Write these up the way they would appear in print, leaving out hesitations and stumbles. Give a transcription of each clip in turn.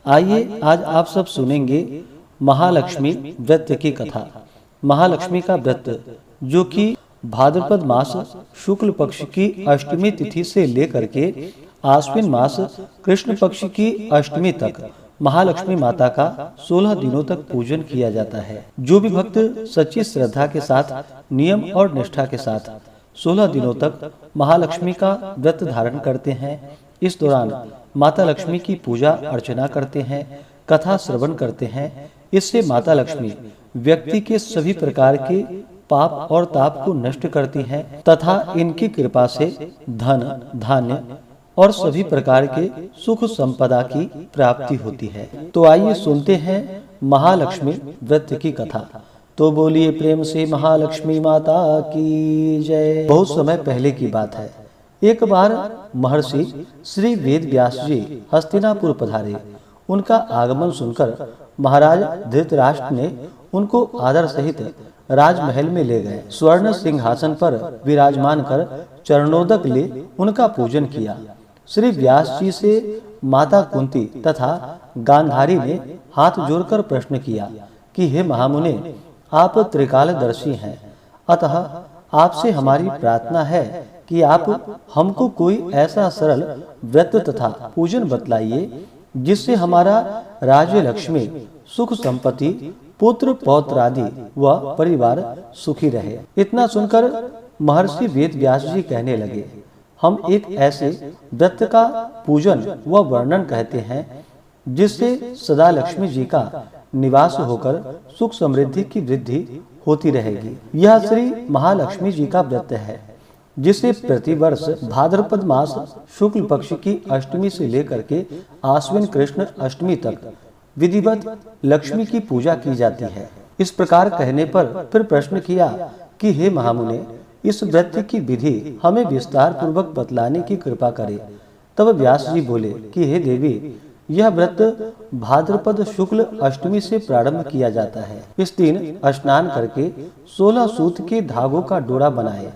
आइए आज आप सब सुनेंगे महालक्ष्मी व्रत की कथा। महालक्ष्मी का व्रत जो कि भाद्रपद मास शुक्ल पक्ष की अष्टमी तिथि से लेकर के आश्विन मास कृष्ण पक्ष की अष्टमी तक महालक्ष्मी माता का 16 दिनों तक पूजन किया जाता है। जो भी भक्त सच्ची श्रद्धा के साथ नियम और निष्ठा के साथ 16 दिनों तक महालक्ष्मी का व्रत धारण करते हैं, इस दौरान माता लक्ष्मी की पूजा अर्चना करते हैं, कथा श्रवण करते हैं, इससे माता लक्ष्मी व्यक्ति के सभी प्रकार के पाप और ताप को नष्ट करती हैं तथा इनकी कृपा से धन, धान्य और सभी प्रकार के सुख संपदा की प्राप्ति होती है। तो आइए सुनते हैं महालक्ष्मी व्रत की कथा। तो बोलिए प्रेम से महालक्ष्मी माता की जय। बहुत समय पहले की बात है। एक बार महर्षि श्री वेद व्यास जी हस्तिनापुर पधारे। उनका आगमन सुनकर महाराज धृतराष्ट्र ने उनको आदर सहित राजमहल में ले गए। स्वर्ण सिंहासन पर विराजमान कर चरणोदक ले उनका पूजन किया। श्री व्यास जी से माता कुंती तथा गांधारी ने हाथ जोड़कर प्रश्न किया कि हे महामुने, आप त्रिकालदर्शी हैं, अतः आपसे हमारी प्रार्थना है कि आप हमको कोई ऐसा सरल व्रत तथा पूजन बतलाइए जिससे हमारा राज्य लक्ष्मी, सुख संपत्ति, पुत्र पौत्र आदि व परिवार सुखी रहे। इतना सुनकर महर्षि वेद व्यास जी कहने लगे, हम एक ऐसे व्रत का पूजन व वर्णन कहते हैं जिससे सदा लक्ष्मी जी का निवास होकर सुख समृद्धि की वृद्धि होती रहेगी। यह श्री महालक्ष्मी जी का व्रत है जिसे प्रतिवर्ष भाद्रपद मास शुक्ल पक्ष की अष्टमी से लेकर के आश्विन कृष्ण अष्टमी तक विधिवत लक्ष्मी की पूजा की जाती है। इस प्रकार कहने पर फिर प्रश्न किया कि हे महामुने, इस व्रत की विधि हमें विस्तार पूर्वक बतलाने की कृपा करे। तब व्यास जी बोले कि हे देवी, यह व्रत भाद्रपद शुक्ल अष्टमी से प्रारंभ किया जाता है। इस दिन स्नान करके 16 सूत के धागों का डोरा बनाए,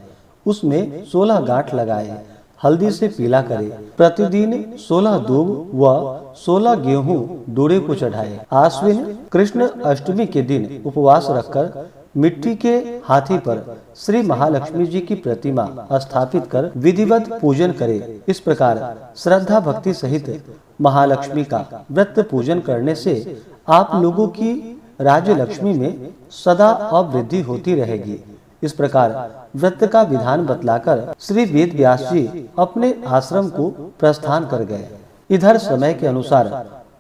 उसमें 16 गांठ लगाए, हल्दी से पीला करे, प्रतिदिन 16 दूब व 16 गेहूं डोरे को चढ़ाए। आश्विन कृष्ण अष्टमी के दिन उपवास रखकर मिट्टी के हाथी पर श्री महालक्ष्मी जी की प्रतिमा स्थापित कर विधिवत पूजन करे। इस प्रकार श्रद्धा भक्ति सहित महालक्ष्मी का व्रत पूजन करने से आप लोगों की राज्य लक्ष्मी में सदा अवृद्धि होती रहेगी। इस प्रकार व्रत का विधान बतलाकर श्री वेद व्यास जी अपने आश्रम को प्रस्थान कर गए। इधर समय के अनुसार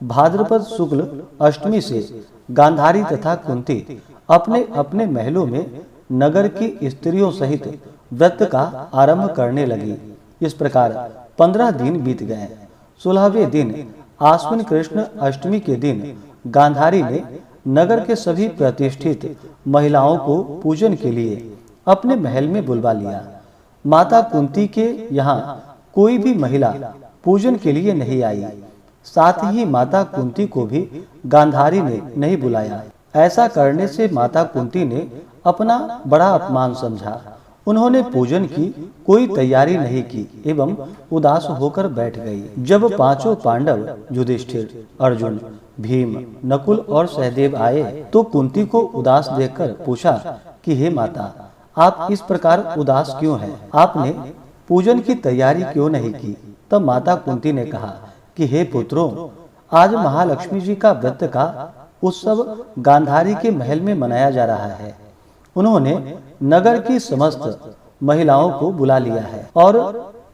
भाद्रपद शुक्ल अष्टमी से गांधारी तथा कुंती अपने अपने महलों में नगर की स्त्रियों सहित व्रत का आरंभ करने लगी। इस प्रकार 15 दिन बीत गए। 16वें दिन आश्विन कृष्ण अष्टमी के दिन गांधारी ने नगर के सभी प्रतिष्ठित महिलाओं को पूजन के लिए अपने महल में बुलवा लिया। माता कुंती के यहाँ कोई भी महिला पूजन के लिए नहीं आई। साथ ही माता कुंती को भी गांधारी ने नहीं बुलाया। ऐसा करने से माता कुंती ने अपना बड़ा अपमान समझा। उन्होंने पूजन की कोई तैयारी नहीं की एवं उदास होकर बैठ गई। जब पांचों पांडव युधिष्ठिर, अर्जुन, भीम, नकुल और सहदेव आए तो कुंती को उदास देखकर पूछा कि हे माता, आप इस प्रकार उदास क्यों हैं? आपने पूजन की तैयारी क्यों नहीं की? तब माता कुंती ने कहा कि हे पुत्रों, आज महालक्ष्मी जी का व्रत का उत्सव गांधारी के महल में मनाया जा रहा है। उन्होंने नगर की समस्त महिलाओं को बुला लिया है और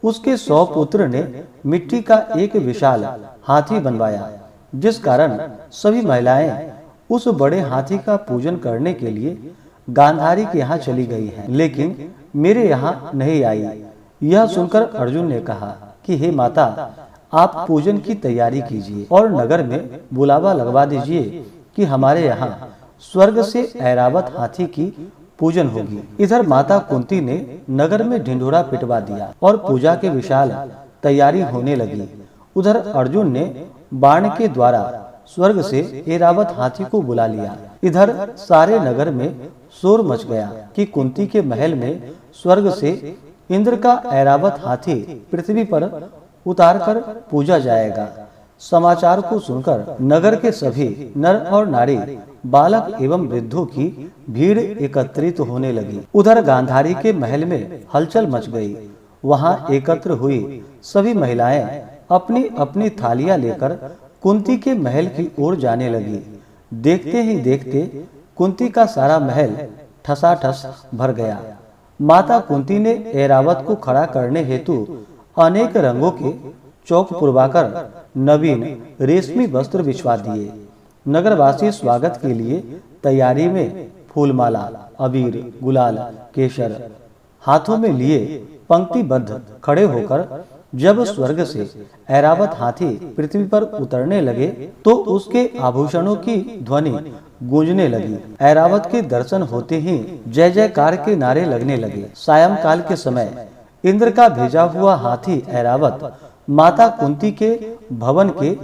उसके 100 पुत्र ने मिट्टी का एक विशाल हाथी बनवाया, जिस कारण सभी महिलाएं उस बड़े हाथी का पूजन करने के लिए गांधारी के यहाँ चली गई हैं, लेकिन मेरे यहाँ नहीं आई। यह सुनकर अर्जुन ने कहा कि हे माता, आप पूजन की तैयारी कीजिए और नगर में बुलावा लगवा दीजिए कि हमारे यहाँ स्वर्ग से ऐरावत हाथी की पूजन होगी। इधर माता कुंती ने नगर में ढिंढोरा पिटवा दिया और पूजा के विशाल तैयारी होने लगी। उधर अर्जुन ने बाण के द्वारा स्वर्ग से ऐरावत हाथी को बुला लिया। इधर सारे नगर में शोर मच गया कि कुंती के महल में स्वर्ग से इंद्र का ऐरावत हाथी पृथ्वी पर उतारकर पूजा जाएगा। समाचार को सुनकर नगर के सभी नर और नारी, बालक एवं वृद्धों की भीड़ एकत्रित होने लगी। उधर गांधारी के महल में हलचल मच गई। वहां एकत्र हुई सभी महिलाएं अपनी अपनी थालियां लेकर कुंती के महल की ओर जाने लगी। देखते ही देखते कुंती का सारा महल ठसाठस भर गया। माता कुंती ने ऐरावत को खड़ा करने हेतु अनेक रंगों के चौक पुरवाकर नवीन रेशमी वस्त्र बिछवा दिए। नगरवासी स्वागत के लिए तैयारी में फूलमाला, अबीर, गुलाल, केसर हाथों में लिए पंक्तिबद्ध खड़े होकर जब स्वर्ग से ऐरावत हाथी पृथ्वी पर उतरने लगे तो उसके आभूषणों की ध्वनि गूंजने लगी। ऐरावत के दर्शन होते ही जय जयकार के नारे लगने लगे। सायंकाल के समय इंद्र का भेजा हुआ हाथी ऐरावत माता कुंती के भवन के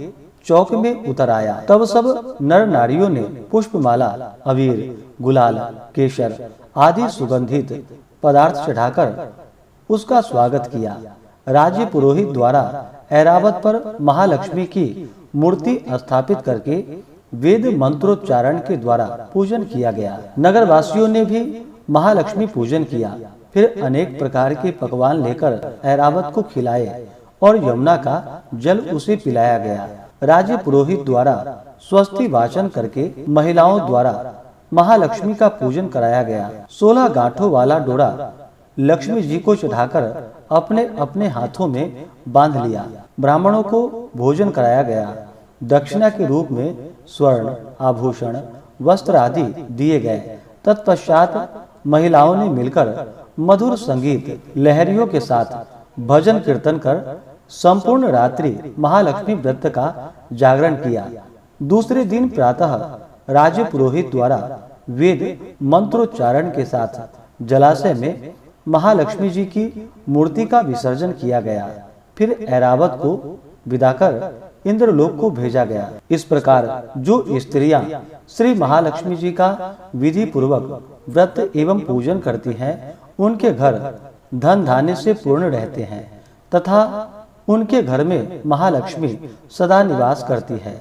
चौक में उतर आया। तब सब नर नारियों ने पुष्पमाला, अबीर, गुलाल, केसर आदि सुगंधित पदार्थ चढ़ाकर उसका स्वागत किया। राज्य पुरोहित द्वारा ऐरावत पर महालक्ष्मी की मूर्ति स्थापित करके वेद मंत्रोच्चारण के द्वारा पूजन किया गया। नगरवासियों ने भी महालक्ष्मी पूजन किया। फिर अनेक प्रकार के पकवान लेकर ऐरावत को खिलाए और यमुना का जल उसे पिलाया गया। राज्य पुरोहित द्वारा स्वस्ति वाचन करके महिलाओं द्वारा महालक्ष्मी का पूजन कराया गया। 16 गांठों वाला डोरा लक्ष्मी जी को चढ़ाकर अपने अपने हाथों में बांध लिया। ब्राह्मणों को भोजन कराया गया। दक्षिणा के रूप में स्वर्ण, आभूषण, वस्त्र आदि दिए गए। तत्पश्चात महिलाओं ने मिलकर मधुर संगीत लहरियों के साथ भजन कीर्तन कर संपूर्ण रात्रि महालक्ष्मी व्रत का जागरण किया। दूसरे दिन प्रातः राज्य पुरोहित द्वारा वेद मंत्रोच्चारण के साथ जलाशय में महालक्ष्मी जी की मूर्ति का विसर्जन किया गया। फिर ऐरावत को विदा कर इंद्रलोक को भेजा गया। इस प्रकार जो स्त्रियां श्री महालक्ष्मी जी का विधि पूर्वक व्रत एवं पूजन करती हैं, उनके घर धन धान्य से पूर्ण रहते हैं तथा उनके घर में महालक्ष्मी सदा निवास करती है।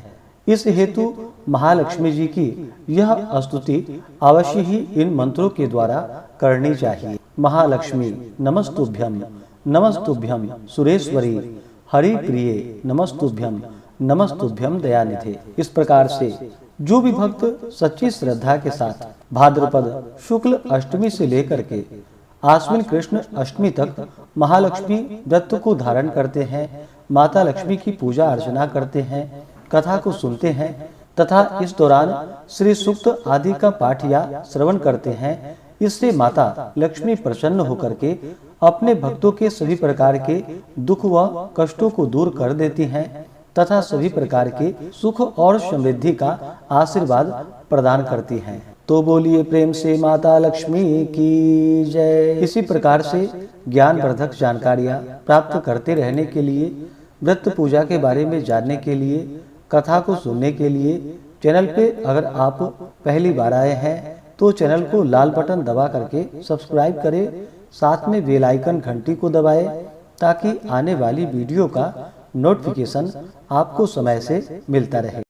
इस हेतु महालक्ष्मी जी की यह स्तुति अवश्य ही इन मंत्रों के द्वारा करनी चाहिए। महालक्ष्मी नमस्तुभ्यम, नमस्तुभ्यम सुरेश्वरी, हरि प्रिये, नमस्तुभ्यम, नमस्तुभ्यम दयानिधे। इस प्रकार से जो भी भक्त सच्ची श्रद्धा के साथ भाद्रपद शुक्ल अष्टमी से लेकर के आश्विन कृष्ण अष्टमी तक महालक्ष्मी व्रत को धारण करते हैं, माता लक्ष्मी की पूजा अर्चना करते हैं, कथा को सुनते हैं तथा इस दौरान श्री सूक्त आदि का पाठ या श्रवण करते हैं, इससे माता लक्ष्मी प्रसन्न होकर के अपने भक्तों के सभी प्रकार के दुख व कष्टों को दूर कर देती हैं तथा सभी प्रकार के सुख और समृद्धि का आशीर्वाद प्रदान करती हैं। तो बोलिए प्रेम से माता लक्ष्मी की जय। इसी प्रकार से ज्ञानवर्धक जानकारियाँ प्राप्त करते रहने के लिए, व्रत पूजा के बारे में जानने के लिए, कथा को सुनने के लिए चैनल पे अगर आप पहली बार आए हैं तो चैनल को लाल बटन दबा करके सब्सक्राइब करें, साथ में बेल आइकन घंटी को दबाएं ताकि आने वाली वीडियो का नोटिफिकेशन आपको समय से मिलता रहे।